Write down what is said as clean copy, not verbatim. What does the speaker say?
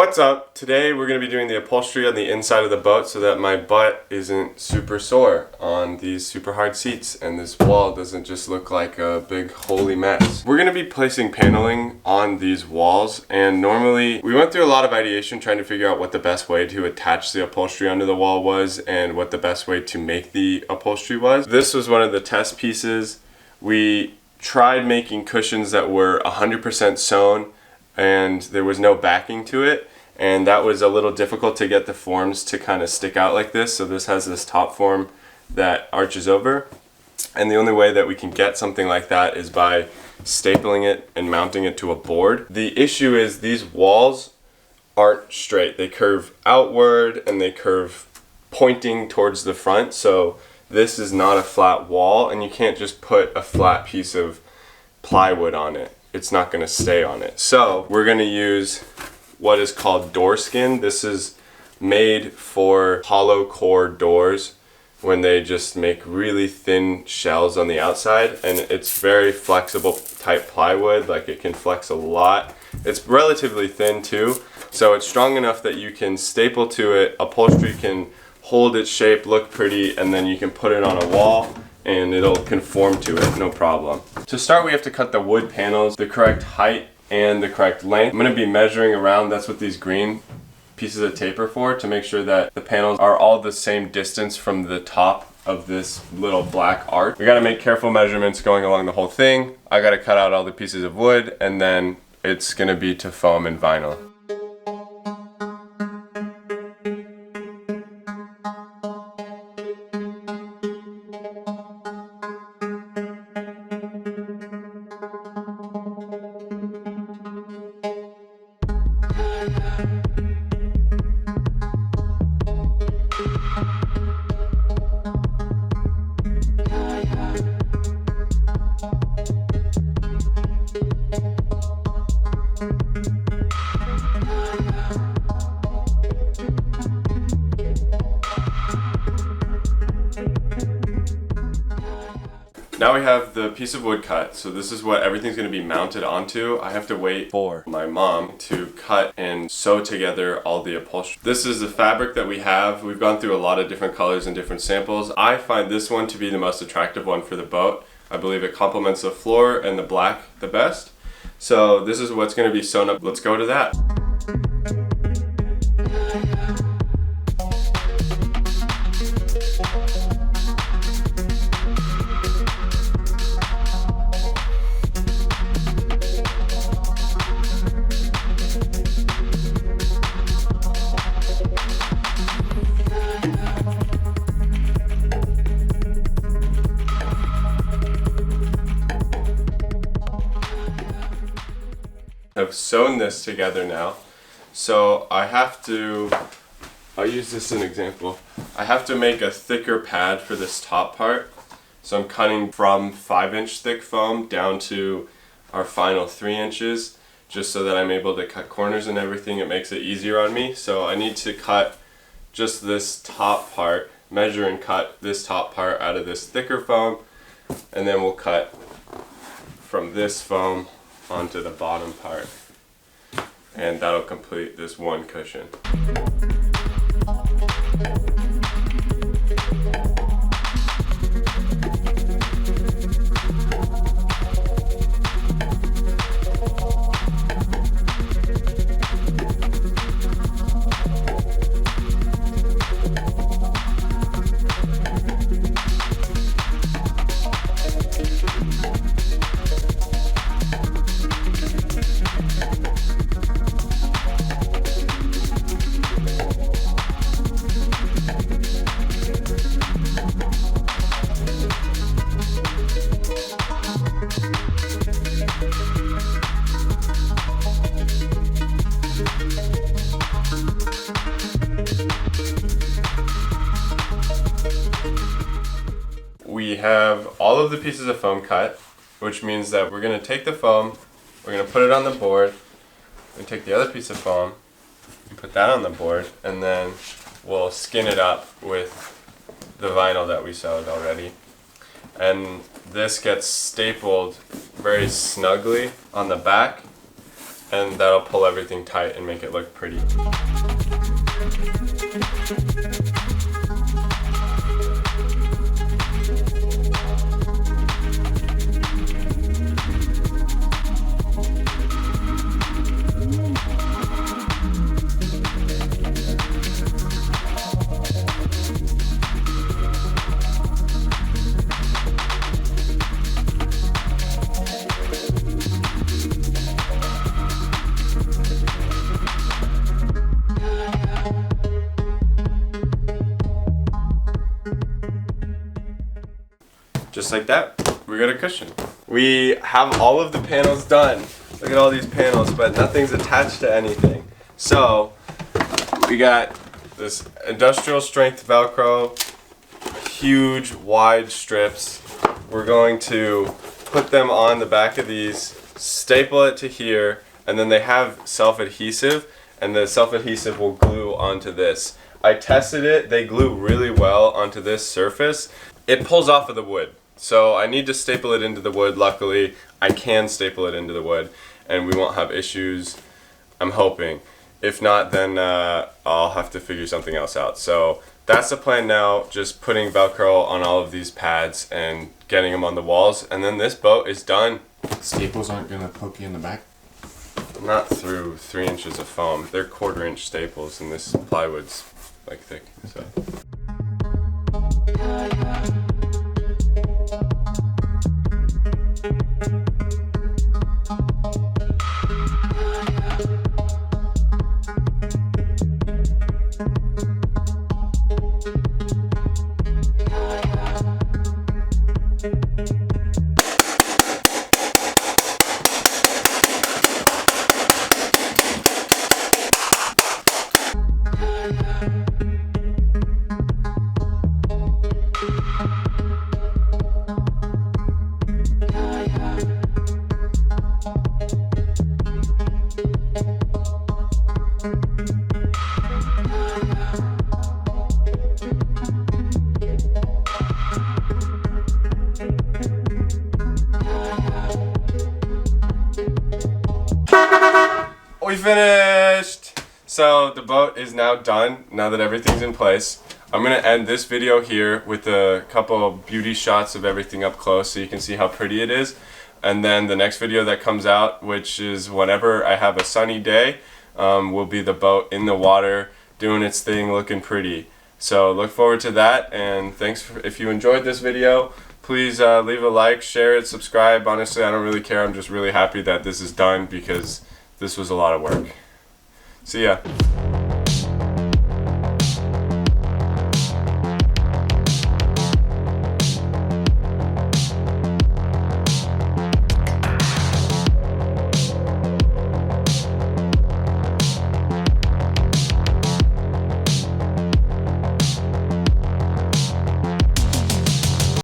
What's up? Today we're going to be doing the upholstery on the inside of the boat so that my butt isn't super sore on these super hard seats and this wall doesn't just look like a big holy mess. We're going to be placing paneling on these walls, and normally we went through a lot of ideation trying to figure out what the best way to attach the upholstery under the wall was and what the best way to make the upholstery was. This was one of the test pieces. We tried making cushions that were 100% sewn and there was no backing to it, and that was a little difficult to get the forms to kind of stick out like this. So this has this top form that arches over, and the only way that we can get something like that is by stapling it and mounting it to a board. The issue is these walls aren't straight. They curve outward and they curve pointing towards the front, so this is not a flat wall, and you can't just put a flat piece of plywood on it. It's not going to stay on it. So we're going to use what is called door skin. This is made for hollow core doors when they just make really thin shells on the outside, and it's very flexible type plywood. Like, it can flex a lot. It's relatively thin too, so it's strong enough that you can staple to it. Upholstery can hold its shape, look pretty, and then you can put it on a wall and it'll conform to it, no problem. To start, we have to cut the wood panels the correct height and the correct length. I'm going to be measuring around. That's what these green pieces of tape are for, to make sure that the panels are all the same distance from the top of this little black arch. We got to make careful measurements going along the whole thing. I got to cut out all the pieces of wood, and then it's going to be to foam and vinyl. Now we have the piece of wood cut, so this is what everything's going to be mounted onto. I have to wait for my mom to cut and sew together all the upholstery. This is the fabric that we have. We've gone through a lot of different colors and different samples. I find this one to be the most attractive one for the boat. I believe it complements the floor and the black the best. So this is what's going to be sewn up. Let's go to that. I've sewn this together now, so I'll use this as an example. I have to make a thicker pad for this top part, so I'm cutting from 5-inch thick foam down to our final 3 inches, just so that I'm able to cut corners and everything. It makes it easier on me. So I need to cut just this top part, measure and cut this top part out of this thicker foam, and then we'll cut from this foam onto the bottom part, and that'll complete this one cushion. We have all of the pieces of foam cut, which means that we're going to take the foam, we're going to put it on the board, and take the other piece of foam and put that on the board, and then we'll skin it up with the vinyl that we sewed already. And this gets stapled very snugly on the back, and that'll pull everything tight and make it look pretty. Just like that, we got a cushion. We have all of the panels done. Look at all these panels, but nothing's attached to anything. So, we got this industrial strength Velcro, huge wide strips. We're going to put them on the back of these, staple it to here, and then they have self-adhesive, and the self-adhesive will glue onto this. I tested it, they glue really well onto this surface. It pulls off of the wood. So I need to staple it into the wood. Luckily, I can staple it into the wood and we won't have issues, I'm hoping. If not, then I'll have to figure something else out. So that's the plan now, just putting Velcro on all of these pads and getting them on the walls. And then this boat is done. Staples aren't going to poke you in the back? Not through 3 inches of foam. They're 1/4 inch staples and this plywood's like thick. So. We finished! So the boat is now done, now that everything's in place. I'm going to end this video here with a couple of beauty shots of everything up close so you can see how pretty it is. And then the next video that comes out, which is whenever I have a sunny day, will be the boat in the water doing its thing, looking pretty. So look forward to that, and thanks if you enjoyed this video. Please leave a like, share it, subscribe. Honestly, I don't really care. I'm just really happy that this is done because this was a lot of work. See ya.